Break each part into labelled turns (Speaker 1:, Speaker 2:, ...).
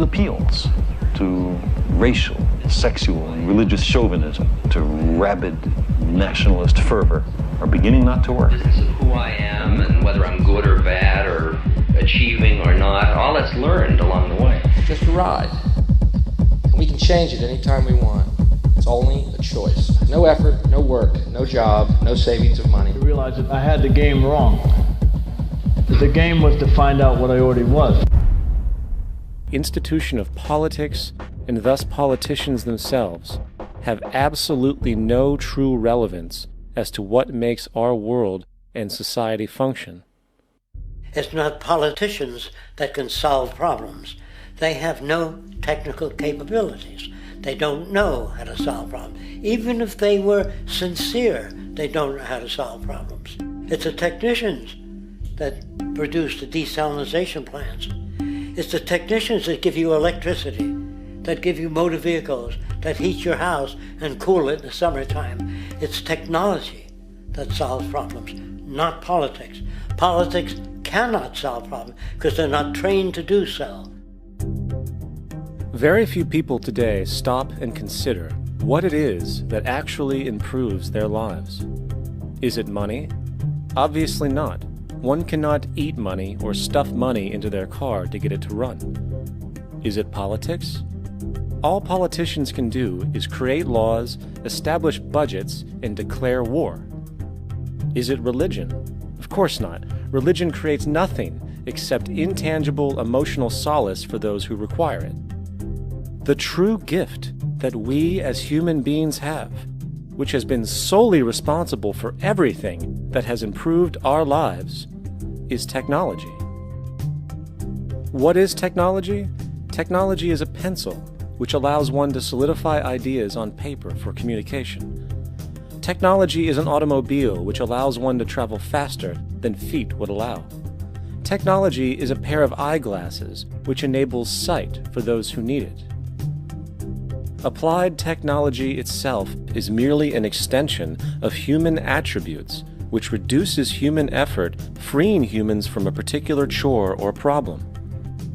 Speaker 1: appeals to racial, sexual, and religious chauvinism, to rabid nationalist fervor, are beginning not to work.
Speaker 2: Business of who I am and whether I'm good or bad or achieving or not, all that's learned along the way.
Speaker 3: Just a ride. And we can change it anytime we want. It's only a choice. No effort, no work, no job, no savings of money.
Speaker 4: I realized that I had the game wrong. That the game was to find out what I already was.
Speaker 5: Institution of politics, and thus politicians themselves, have absolutely no true relevance as to what makes our world and society function.
Speaker 6: It's not politicians that can solve problems. They have no technical capabilities. They don't know how to solve problems. Even if they were sincere, they don't know how to solve problems. It's the technicians that produce the desalination plants. It's the technicians that give you electricity, that give you motor vehicles, that heat your house and cool it in the summertime. It's technology that solves problems, not politics. Politics cannot solve problems because they're not trained to do so.
Speaker 5: Very few people today stop and consider what it is that actually improves their lives. Is it money? Obviously not. One cannot eat money or stuff money into their car to get it to run. Is it politics? All politicians can do is create laws, establish budgets, and declare war. Is it religion? Of course not. Religion creates nothing except intangible emotional solace for those who require it. The true gift that we as human beings have, which has been solely responsible for everything that has improved our lives, is technology. What is technology? Technology is a pencil which allows one to solidify ideas on paper for communication. Technology is an automobile which allows one to travel faster than feet would allow. Technology is a pair of eyeglasses which enables sight for those who need it. Applied technology itself is merely an extension of human attributes which reduces human effort, freeing humans from a particular chore or problem.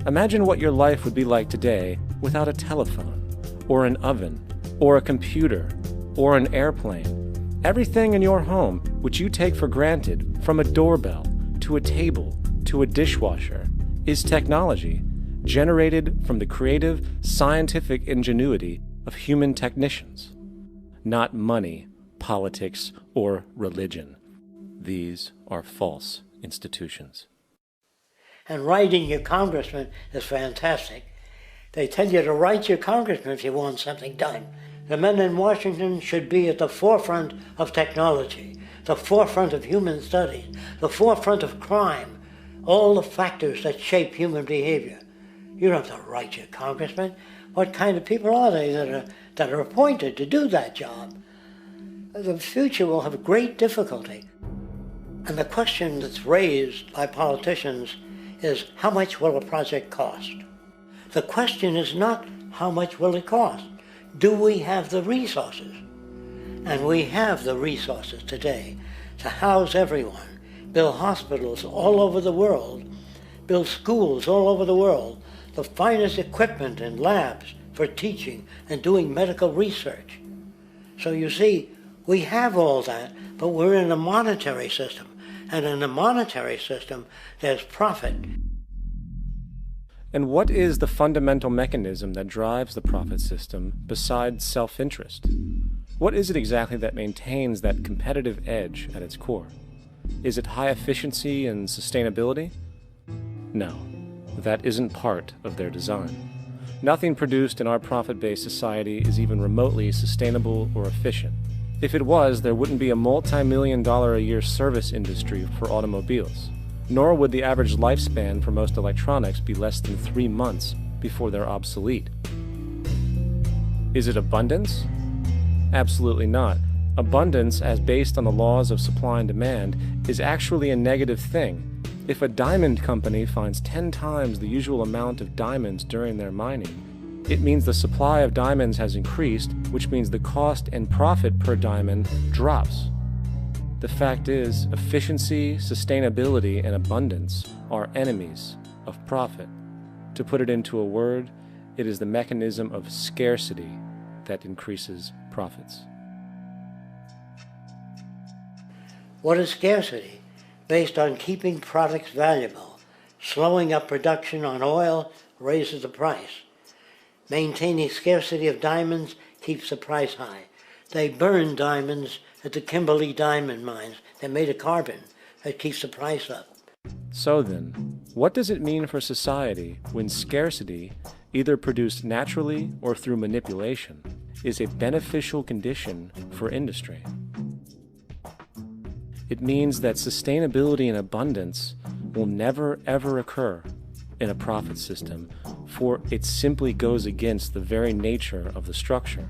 Speaker 5: Imagine what your life would be like today without a telephone, or an oven, or a computer, or an airplane. Everything in your home which you take for granted, from a doorbell, to a table, to a dishwasher, is technology generated from the creative, scientific ingenuity of human technicians, not money, politics, or religion. These are false institutions.
Speaker 6: And writing your congressman is fantastic. They tell you to write your congressman if you want something done. The men in Washington should be at the forefront of technology, the forefront of human studies, the forefront of crime, all the factors that shape human behavior. You don't have to write your congressman. What kind of people are they that are appointed to do that job? The future will have great difficulty. And the question that's raised by politicians is, how much will a project cost? The question is not, how much will it cost? Do we have the resources? And we have the resources today to house everyone, build hospitals all over the world, build schools all over the world, the finest equipment and labs for teaching and doing medical research. So you see, we have all that, but we're in a monetary system. And in a monetary system, there's profit.
Speaker 5: And what is the fundamental mechanism that drives the profit system besides self-interest? What is it exactly that maintains that competitive edge at its core? Is it high efficiency and sustainability? No, that isn't part of their design. Nothing produced in our profit-based society is even remotely sustainable or efficient. If it was, there wouldn't be a multi-million-dollar-a-year service industry for automobiles, nor would the average lifespan for most electronics be less than 3 months before they're obsolete. Is it abundance? Absolutely not. Abundance, as based on the laws of supply and demand, is actually a negative thing. If a diamond company finds 10 times the usual amount of diamonds during their mining, it means the supply of diamonds has increased, which means the cost and profit per diamond drops. The fact is, efficiency, sustainability, and abundance are enemies of profit. To put it into a word, it is the mechanism of scarcity that increases profits.
Speaker 6: What is scarcity? Based on keeping products valuable. Slowing up production on oil raises the price. Maintaining scarcity of diamonds keeps the price high. They burn diamonds at the Kimberley diamond mines. They're made of carbon. That keeps the price up.
Speaker 5: So then, what does it mean for society when scarcity, either produced naturally or through manipulation, is a beneficial condition for industry? It means that sustainability and abundance will never ever occur in a profit system, for it simply goes against the very nature of the structure.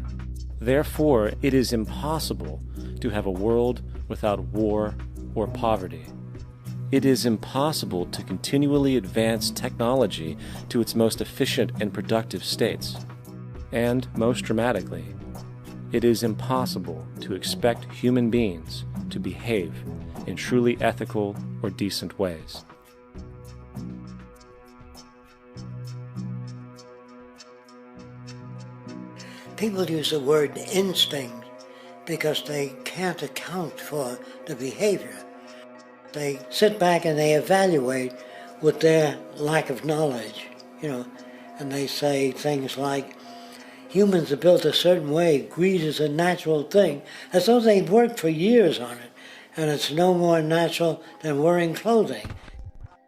Speaker 5: Therefore, it is impossible to have a world without war or poverty. It is impossible to continually advance technology to its most efficient and productive states. And, most dramatically, it is impossible to expect human beings to behave in truly ethical or decent ways.
Speaker 6: People use the word instinct because they can't account for the behavior. They sit back and they evaluate with their lack of knowledge, and they say things like, humans are built a certain way, greed is a natural thing, as though they've worked for years on it, and it's no more natural than wearing clothing.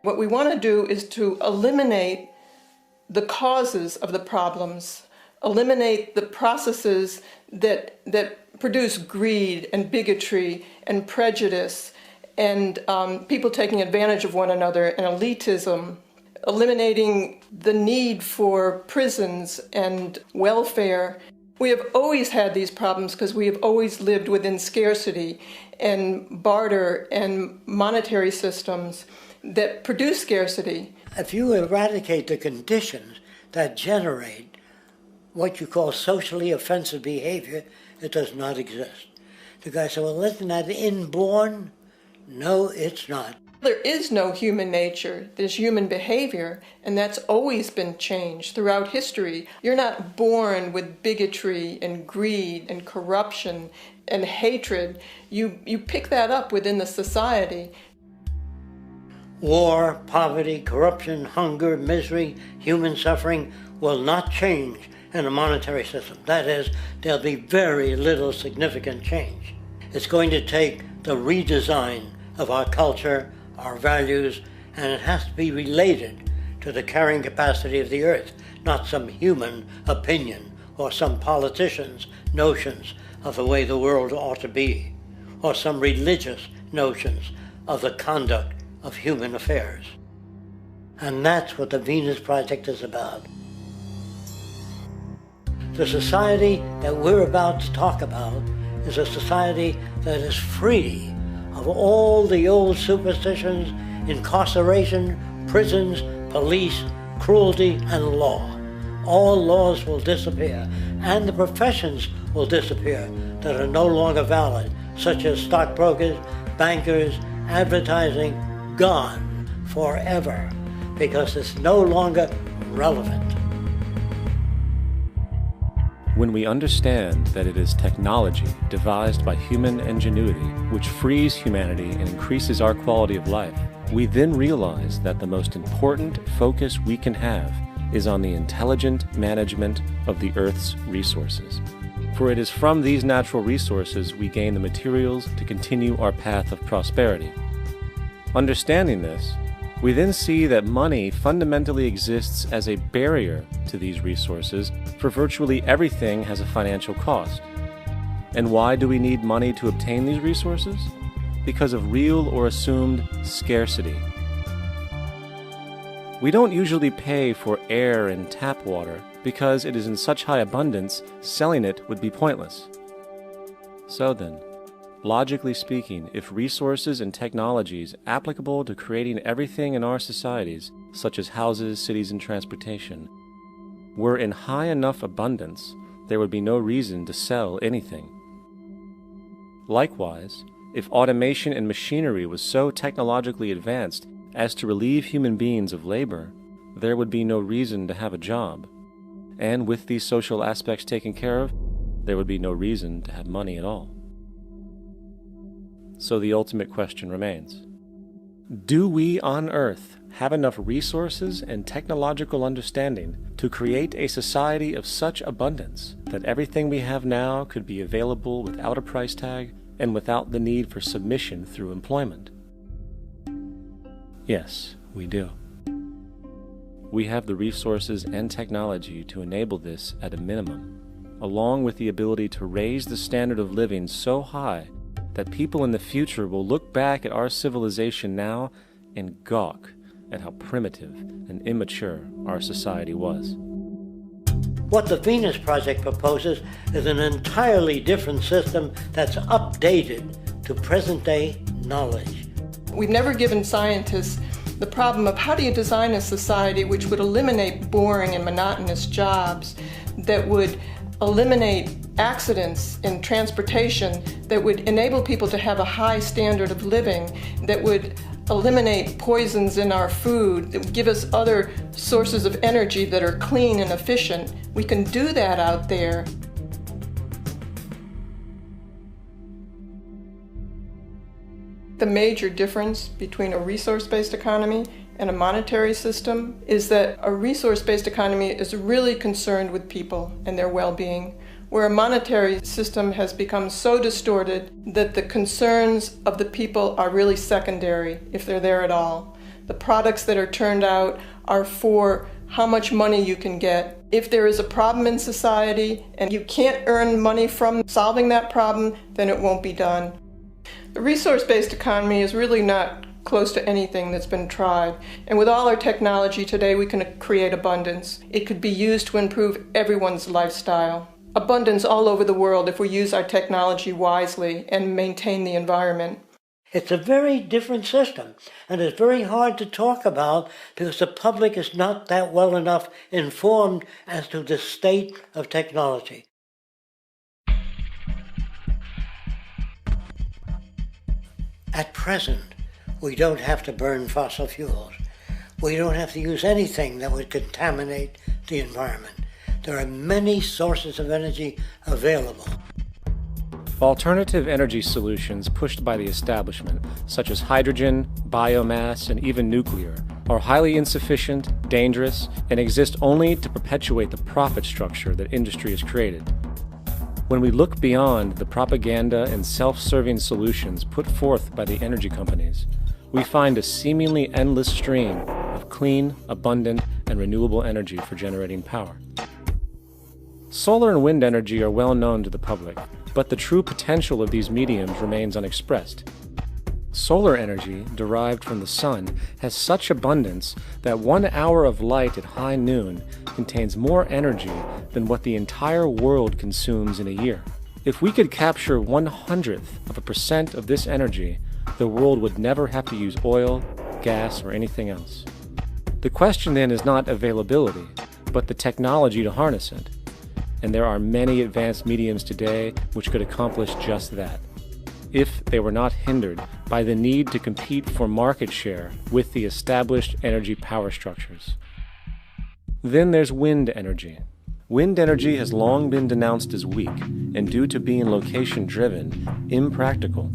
Speaker 7: What we want to do is to eliminate the causes of the problems, eliminate the processes that produce greed and bigotry and prejudice and people taking advantage of one another and elitism, eliminating the need for prisons and welfare. We have always had these problems because we have always lived within scarcity and barter and monetary systems that produce scarcity.
Speaker 6: If you eradicate the conditions that generate what you call socially offensive behavior, it does not exist. The guy said, well, isn't that inborn? No, it's not.
Speaker 7: There is no human nature, there's human behavior, and that's always been changed throughout history. You're not born with bigotry and greed and corruption and hatred. You pick that up within the society.
Speaker 6: War, poverty, corruption, hunger, misery, human suffering will not change in a monetary system. That is, there'll be very little significant change. It's going to take the redesign of our culture, our values, and it has to be related to the carrying capacity of the earth, not some human opinion or some politician's notions of the way the world ought to be, or some religious notions of the conduct of human affairs. And that's what the Venus Project is about. The society that we're about to talk about is a society that is free of all the old superstitions, incarceration, prisons, police, cruelty, and law. All laws will disappear, and the professions will disappear that are no longer valid, such as stockbrokers, bankers, advertising, gone forever, because it's no longer relevant.
Speaker 5: When we understand that it is technology devised by human ingenuity which frees humanity and increases our quality of life, we then realize that the most important focus we can have is on the intelligent management of the Earth's resources. For it is from these natural resources we gain the materials to continue our path of prosperity. Understanding this, we then see that money fundamentally exists as a barrier to these resources, for virtually everything has a financial cost. And why do we need money to obtain these resources? Because of real or assumed scarcity. We don't usually pay for air and tap water because it is in such high abundance, selling it would be pointless. So then, logically speaking, if resources and technologies applicable to creating everything in our societies, such as houses, cities, and transportation, were in high enough abundance, there would be no reason to sell anything. Likewise, if automation and machinery was so technologically advanced as to relieve human beings of labor, there would be no reason to have a job. And with these social aspects taken care of, there would be no reason to have money at all. So the ultimate question remains: do we on Earth have enough resources and technological understanding to create a society of such abundance that everything we have now could be available without a price tag and without the need for submission through employment? Yes, we do. We have the resources and technology to enable this at a minimum, along with the ability to raise the standard of living so high that people in the future will look back at our civilization now and gawk at how primitive and immature our society was.
Speaker 6: What the Venus Project proposes is an entirely different system that's updated to present-day knowledge.
Speaker 7: We've never given scientists the problem of how do you design a society which would eliminate boring and monotonous jobs, that would eliminate accidents in transportation, that would enable people to have a high standard of living, that would eliminate poisons in our food, that would give us other sources of energy that are clean and efficient. We can do that out there. The major difference between a resource-based economy and a monetary system is that a resource-based economy is really concerned with people and their well-being, where a monetary system has become so distorted that the concerns of the people are really secondary, if they're there at all. The products that are turned out are for how much money you can get. If there is a problem in society and you can't earn money from solving that problem, then it won't be done. The resource-based economy is really not close to anything that's been tried. And with all our technology today, we can create abundance. It could be used to improve everyone's lifestyle. Abundance all over the world if we use our technology wisely and maintain the environment.
Speaker 6: It's a very different system, and it's very hard to talk about because the public is not that well enough informed as to the state of technology. At present, we don't have to burn fossil fuels. We don't have to use anything that would contaminate the environment. There are many sources of energy available.
Speaker 5: Alternative energy solutions pushed by the establishment, such as hydrogen, biomass, and even nuclear, are highly insufficient, dangerous, and exist only to perpetuate the profit structure that industry has created. When we look beyond the propaganda and self-serving solutions put forth by the energy companies, we find a seemingly endless stream of clean, abundant, and renewable energy for generating power. Solar and wind energy are well known to the public, but the true potential of these mediums remains unexpressed. Solar energy, derived from the sun, has such abundance that 1 hour of light at high noon contains more energy than what the entire world consumes in a year. If we could capture 1/100% of this energy, the world would never have to use oil, gas, or anything else. The question then is not availability, but the technology to harness it. And there are many advanced mediums today which could accomplish just that, if they were not hindered by the need to compete for market share with the established energy power structures. Then there's wind energy. Wind energy has long been denounced as weak, and due to being location-driven, impractical.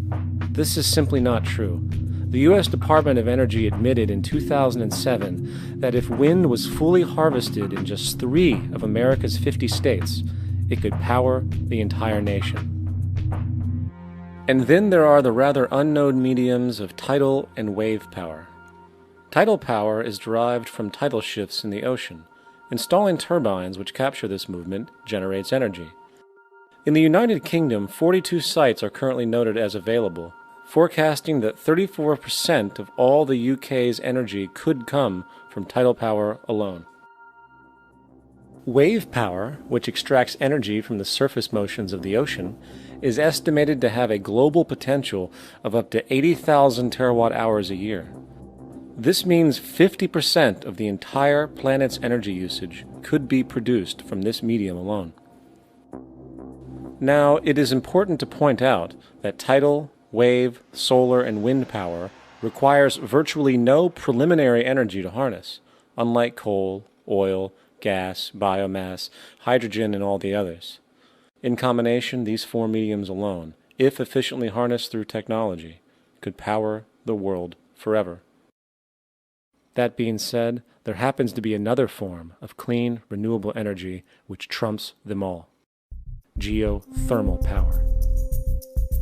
Speaker 5: This is simply not true. The U.S. Department of Energy admitted in 2007 that if wind was fully harvested in just 3 of America's 50 states, it could power the entire nation. And then there are the rather unknown mediums of tidal and wave power. Tidal power is derived from tidal shifts in the ocean. Installing turbines which capture this movement generates energy. In the United Kingdom, 42 sites are currently noted as available, forecasting that 34% of all the UK's energy could come from tidal power alone. Wave power, which extracts energy from the surface motions of the ocean, is estimated to have a global potential of up to 80,000 terawatt-hours a year. This means 50% of the entire planet's energy usage could be produced from this medium alone. Now, it is important to point out that tidal, wave, solar, and wind power requires virtually no preliminary energy to harness, unlike coal, oil, gas, biomass, hydrogen, and all the others. In combination, these four mediums alone, if efficiently harnessed through technology, could power the world forever. That being said, there happens to be another form of clean, renewable energy which trumps them all: geothermal power.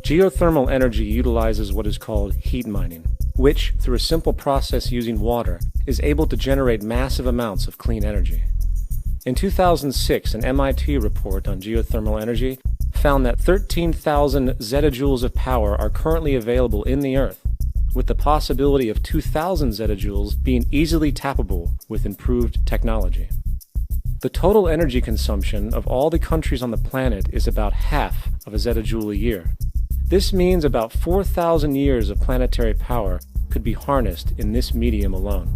Speaker 5: Geothermal energy utilizes what is called heat mining, which, through a simple process using water, is able to generate massive amounts of clean energy. In 2006, an MIT report on geothermal energy found that 13,000 zettajoules of power are currently available in the Earth, with the possibility of 2,000 zettajoules being easily tappable with improved technology. The total energy consumption of all the countries on the planet is about half of a zettajoule a year. This means about 4,000 years of planetary power could be harnessed in this medium alone.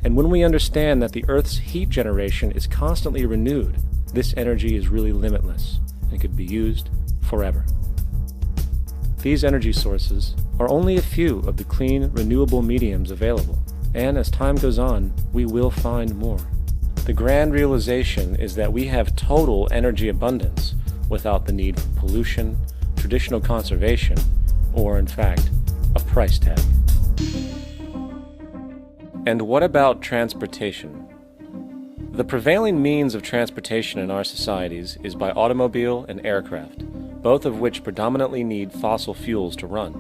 Speaker 5: And when we understand that the Earth's heat generation is constantly renewed, this energy is really limitless and could be used forever. These energy sources are only a few of the clean, renewable mediums available, and as time goes on, we will find more. The grand realization is that we have total energy abundance without the need for pollution, traditional conservation, or in fact, a price tag. And what about transportation? The prevailing means of transportation in our societies is by automobile and aircraft, both of which predominantly need fossil fuels to run.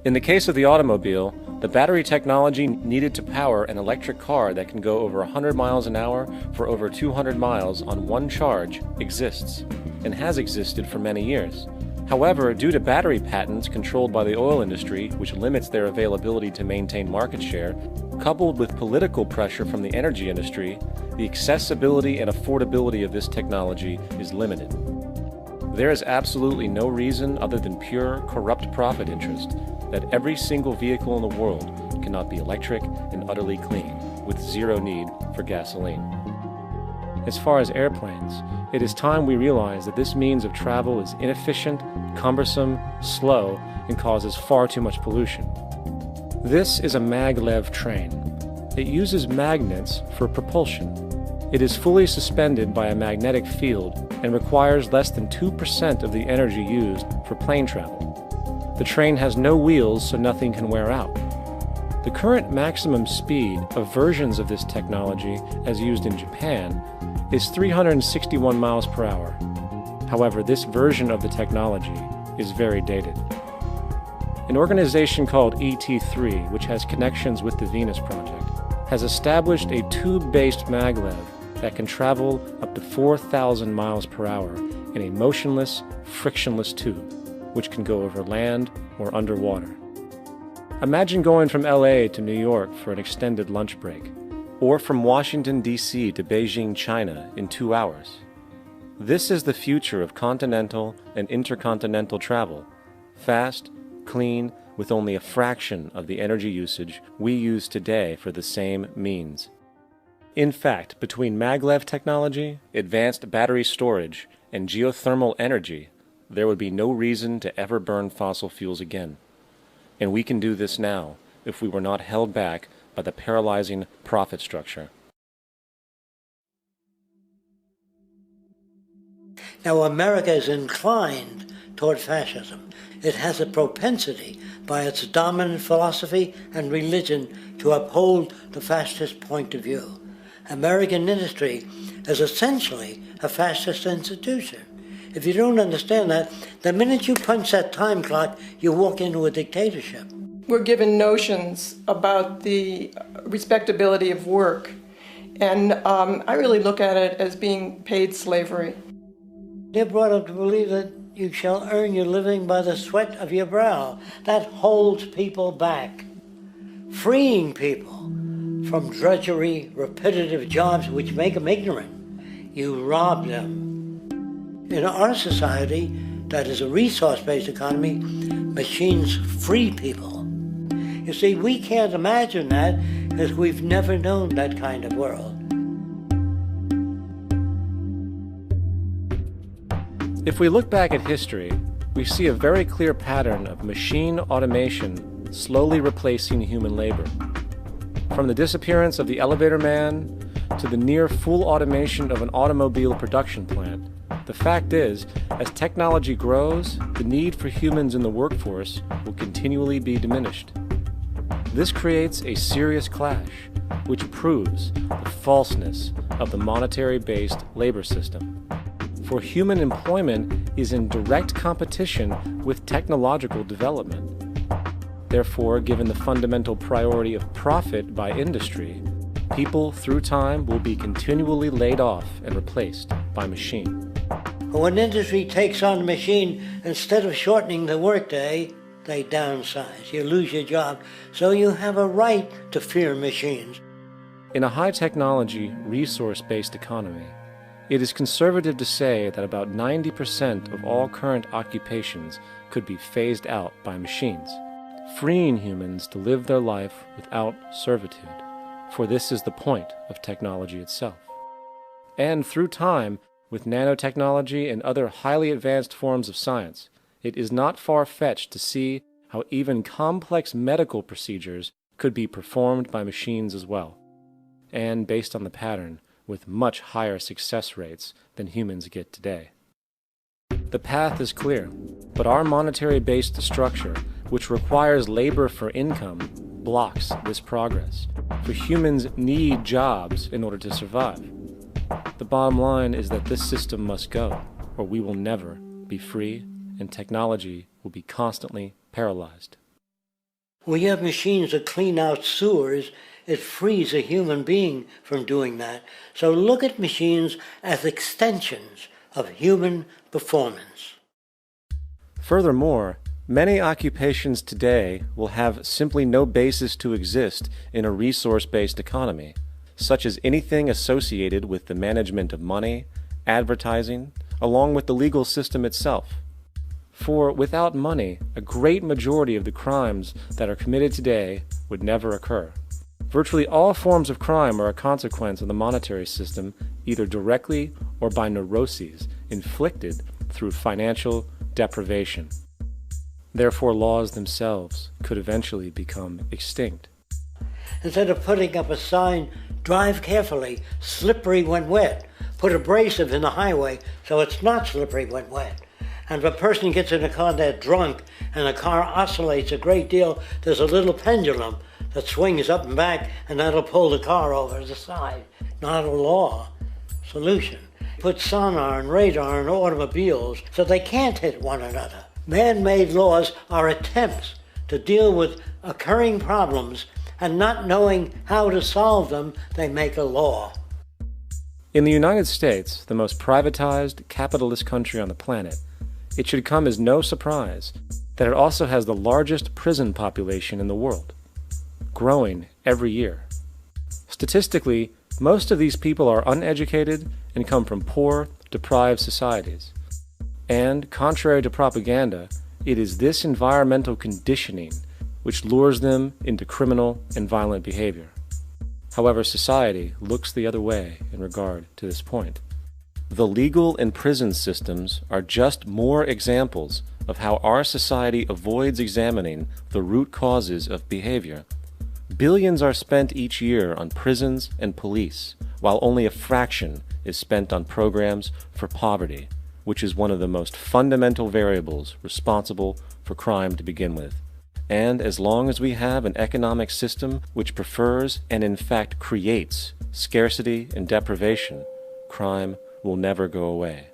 Speaker 5: In the case of the automobile, the battery technology needed to power an electric car that can go over 100 miles an hour for over 200 miles on one charge exists, and has existed for many years. However, due to battery patents controlled by the oil industry, which limits their availability to maintain market share, coupled with political pressure from the energy industry, the accessibility and affordability of this technology is limited. There is absolutely no reason other than pure, corrupt profit interest that every single vehicle in the world cannot be electric and utterly clean, with zero need for gasoline. As far as airplanes, it is time we realize that this means of travel is inefficient, cumbersome, slow, and causes far too much pollution. This is a maglev train. It uses magnets for propulsion. It is fully suspended by a magnetic field and requires less than 2% of the energy used for plane travel. The train has no wheels, so nothing can wear out. The current maximum speed of versions of this technology, as used in Japan, is 361 miles per hour. However, this version of the technology is very dated. An organization called ET3, which has connections with the Venus Project, has established a tube-based maglev that can travel up to 4,000 miles per hour in a motionless, frictionless tube, which can go over land or underwater. Imagine going from LA to New York for an extended lunch break, or from Washington, D.C. to Beijing, China in 2 hours. This is the future of continental and intercontinental travel: fast, clean, with only a fraction of the energy usage we use today for the same means. In fact, between maglev technology, advanced battery storage, and geothermal energy, there would be no reason to ever burn fossil fuels again. And we can do this now if we were not held back by the paralyzing profit structure.
Speaker 6: Now, America is inclined toward fascism. It has a propensity, by its dominant philosophy and religion, to uphold the fascist point of view. American industry is essentially a fascist institution. If you don't understand that, the minute you punch that time clock, you walk into a dictatorship.
Speaker 7: We're given notions about the respectability of work, and I really look at it as being paid slavery.
Speaker 6: They're brought up to believe that you shall earn your living by the sweat of your brow. That holds people back, freeing people from drudgery, repetitive jobs which make them ignorant. You rob them. In our society, that is a resource-based economy, machines free people. You see, we can't imagine that because we've never known that kind of world.
Speaker 5: If we look back at history, we see a very clear pattern of machine automation slowly replacing human labor. From the disappearance of the elevator man, to the near full automation of an automobile production plant, the fact is, as technology grows, the need for humans in the workforce will continually be diminished. This creates a serious clash, which proves the falseness of the monetary-based labor system. For human employment is in direct competition with technological development. Therefore, given the fundamental priority of profit by industry, people through time will be continually laid off and replaced by machine.
Speaker 6: When industry takes on a machine, instead of shortening the workday, they downsize. You lose your job. So you have a right to fear machines.
Speaker 5: In a high-technology, resource-based economy, it is conservative to say that about 90% of all current occupations could be phased out by machines, freeing humans to live their life without servitude, for this is the point of technology itself. And through time, with nanotechnology and other highly advanced forms of science, it is not far-fetched to see how even complex medical procedures could be performed by machines as well, and based on the pattern, with much higher success rates than humans get today. The path is clear, but our monetary-based structure, which requires labor for income, blocks this progress, for humans need jobs in order to survive. The bottom line is that this system must go, or we will never be free, and technology will be constantly paralyzed.
Speaker 6: We have machines that clean out sewers. It frees a human being from doing that. So look at machines as extensions of human performance.
Speaker 5: Furthermore, many occupations today will have simply no basis to exist in a resource-based economy, such as anything associated with the management of money, advertising, along with the legal system itself. For without money, a great majority of the crimes that are committed today would never occur. Virtually all forms of crime are a consequence of the monetary system, either directly or by neuroses inflicted through financial deprivation. Therefore, laws themselves could eventually become extinct.
Speaker 6: Instead of putting up a sign, drive carefully, slippery when wet, put abrasive in the highway so it's not slippery when wet. And if a person gets in a car they're drunk and the car oscillates a great deal, there's a little pendulum that swings up and back, and that'll pull the car over to the side. Not a law solution. Put sonar and radar in automobiles so they can't hit one another. Man-made laws are attempts to deal with occurring problems, and not knowing how to solve them, they make a law.
Speaker 5: In the United States, the most privatized, capitalist country on the planet, it should come as no surprise that it also has the largest prison population in the world, growing every year. Statistically, most of these people are uneducated and come from poor, deprived societies. And, contrary to propaganda, it is this environmental conditioning which lures them into criminal and violent behavior. However, society looks the other way in regard to this point. The legal and prison systems are just more examples of how our society avoids examining the root causes of behavior. Billions are spent each year on prisons and police, while only a fraction is spent on programs for poverty, which is one of the most fundamental variables responsible for crime to begin with. And as long as we have an economic system which prefers and in fact creates scarcity and deprivation, crime will never go away.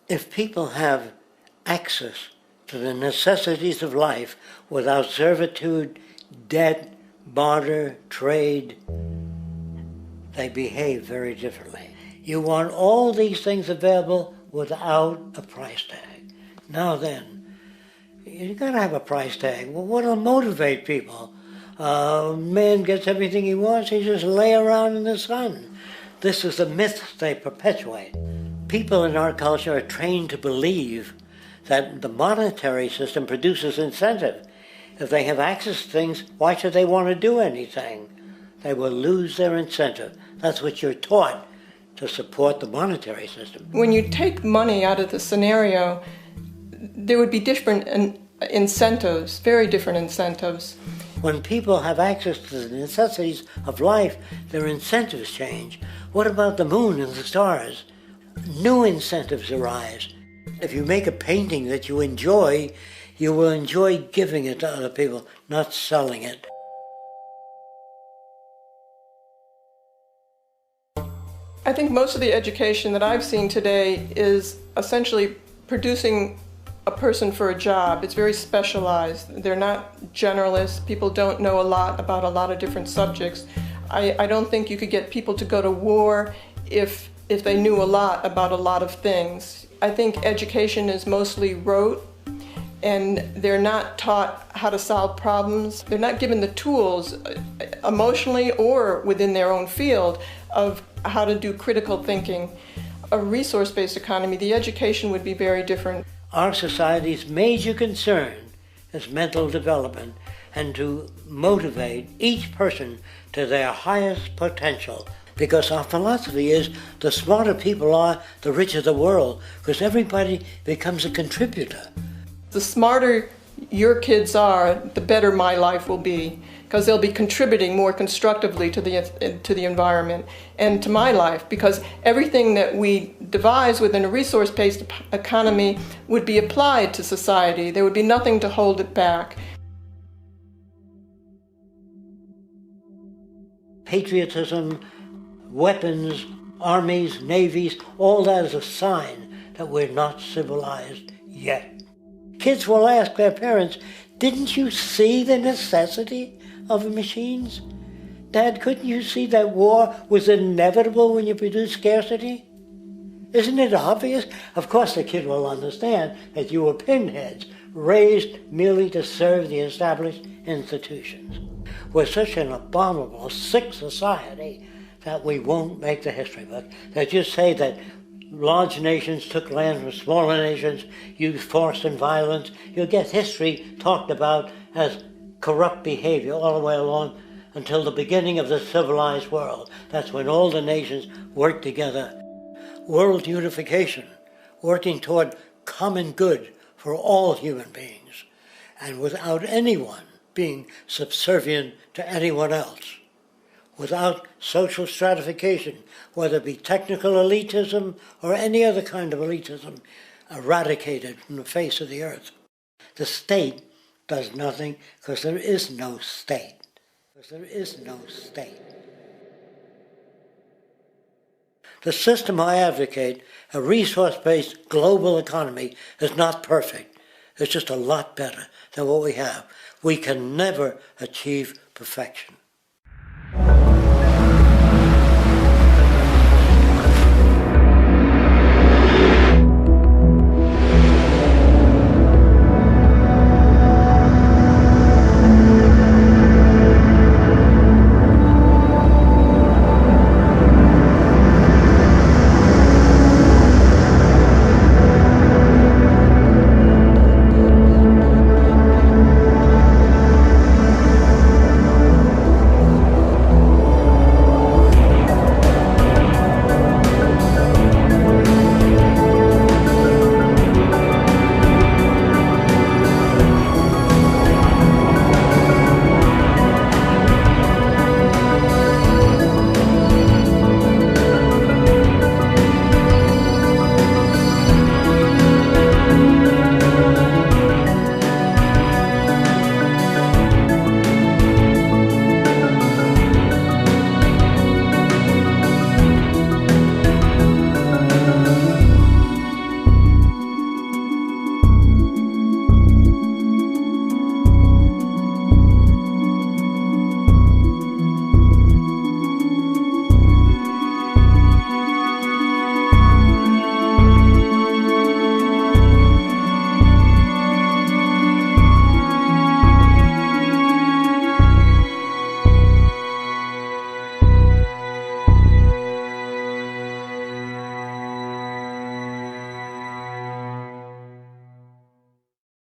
Speaker 6: If people have access to the necessities of life without servitude, debt, barter, trade, they behave very differently. You want all these things available without a price tag. Now then, you gotta have a price tag. Well, what'll motivate people? Man gets everything he wants, he just lay around in the sun. This is the myth they perpetuate. People in our culture are trained to believe that the monetary system produces incentive. If they have access to things, why should they want to do anything? They will lose their incentive. That's what you're taught to support the monetary system.
Speaker 7: When you take money out of the scenario, there would be different incentives, very different incentives.
Speaker 6: When people have access to the necessities of life, their incentives change. What about the moon and the stars? New incentives arise. If you make a painting that you will enjoy giving it to other people, not selling it.
Speaker 7: I think most of the education that I've seen today is essentially producing a person for a job. It's very specialized. They're not generalists. People don't know a lot about a lot of different subjects. I don't think you could get people to go to war if they knew a lot about a lot of things. I think education is mostly rote, and they're not taught how to solve problems. They're not given the tools emotionally or within their own field of how to do critical thinking. A resource-based economy, the education would be very different.
Speaker 6: Our society's major concern is mental development and to motivate each person to their highest potential. Because our philosophy is the smarter people are, the richer the world, because everybody becomes a contributor.
Speaker 7: The smarter your kids are, the better my life will be, because they'll be contributing more constructively to the environment and to my life, because everything that we devise within a resource-based economy would be applied to society. There would be nothing to hold it back.
Speaker 6: Patriotism, weapons, armies, navies, all that is a sign that we're not civilized yet. Kids will ask their parents, didn't you see the necessity of the machines? Dad, couldn't you see that war was inevitable when you produce scarcity? Isn't it obvious? Of course the kid will understand that you were pinheads, raised merely to serve the established institutions. We're such an abominable, sick society that we won't make the history book. They just say that large nations took land from smaller nations, used force and violence. You'll get history talked about as corrupt behavior all the way along until the beginning of the civilized world. That's when all the nations work together. World unification, working toward common good for all human beings, and without anyone being subservient to anyone else. Without social stratification, whether it be technical elitism or any other kind of elitism, eradicated from the face of the earth. The state does nothing because there is no state. The system I advocate, a resource-based global economy, is not perfect. It's just a lot better than what we have. We can never achieve perfection.